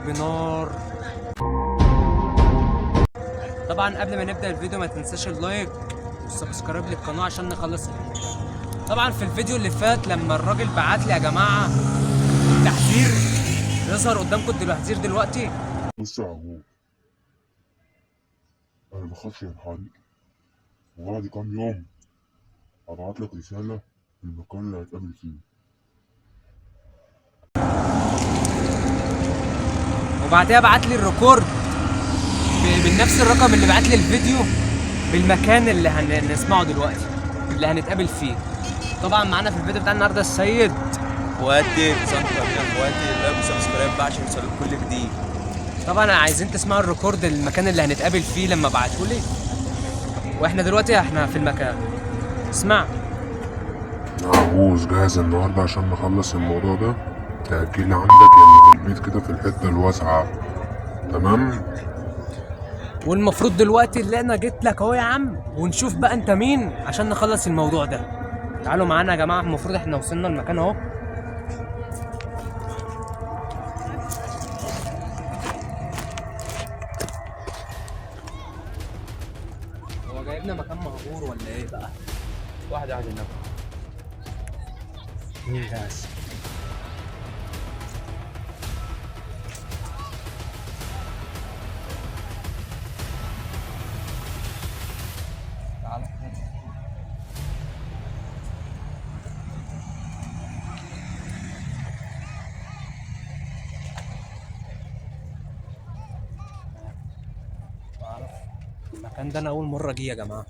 بنار. طبعا قبل ما نبدا الفيديو ما تنساش اللايك والسبسكرايب للقناه عشان نخلص الفيديو. طبعا في الفيديو اللي فات لما الراجل بعت لي يا جماعه تحذير يظهر قدامكم التحذير دلوقتي. بص يا عمو، انا بخاف ينحرق، وبعد كام يوم هبعت لك رسالة المكان اللي هنتقابل فيه. وبعدها بعت لي الريكورد بنفس الرقم اللي بعت لي الفيديو بالمكان اللي هنسمعه دلوقتي اللي هنتقابل فيه. طبعا معانا في الفيديو بتاع النهارده السيد اخواتي بصنف من اخواتي، لايك وسبسكرايب بقى عشان يوصلك كل جديد. طبعا عايزين تسمعوا الريكورد المكان اللي هنتقابل فيه لما بعتهولي، واحنا دلوقتي في المكان. اسمع يا عبوس، جاهز النهاردة عشان نخلص الموضوع ده؟ تأجيل عندك يعني في البيت كده في الحتة الواسعة، تمام؟ والمفروض دلوقتي اللي انا جيت لك اهو يا عم، ونشوف بقى انت مين عشان نخلص الموضوع ده. تعالوا معانا يا جماعه، المفروض احنا وصلنا المكان اهو. هو جايبنا مكان مهجور ولا ايه بقى؟ واحد قاعد هناك. مين ده بس؟ المكان ده انا اول مره اجي يا جماعه.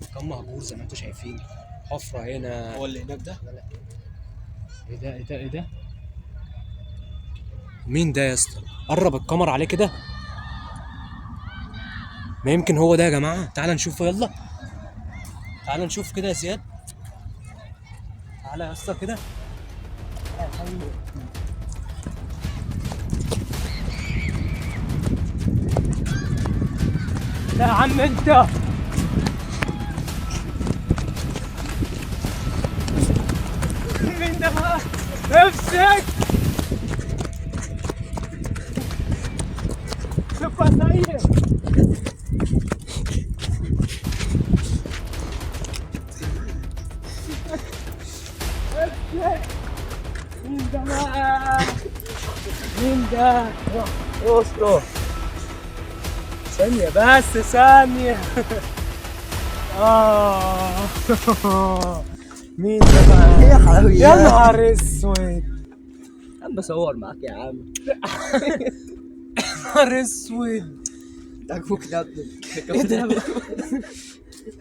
مكان مهجور زي ما انتم شايفين، حفره هنا. هو اللي هناك ده؟ ايه ده ايه ده ايه ده؟ مين ده يا اسطى؟ قرب الكاميرا عليه كده. ما يمكن هو ده يا جماعه. تعال نشوفه، يلا تعال نشوف كده يا زياد. تعالى يا اسطى كده. لا يا عم انت. مين ده بقى؟ نفسك شوف يا سيد. مين ده بقى؟ مين ده؟ اصبر ثانية بس ثانية. مين ده بقى؟ يا حلويات. يا نهار اسود. عم بصور معاك يا عم. نهار اسود. ده اخوك ده ايه ده بقى؟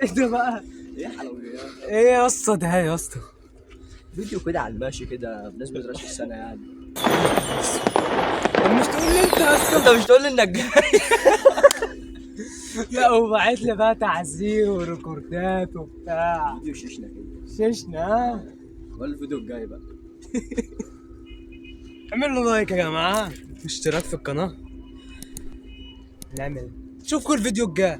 ايه ده بقى؟ يا حلويات. ايه يا اسطى ده يا اسطى؟ فيديو كده على الماشي كده بمناسبة راس السنة يعني. طب مش تقول لي انت اصلا؟ انت مش تقول لي انك جاي؟ لا وبعت لي بقى تعزيه وريكوردات وبتاع. فيديو شيشنا كده. شيشنا. هو الفيديو الجاي بقى. اعملوا لايك يا جماعه واشتراك في القناه. نعمل نشوفكم الفيديو الجاي.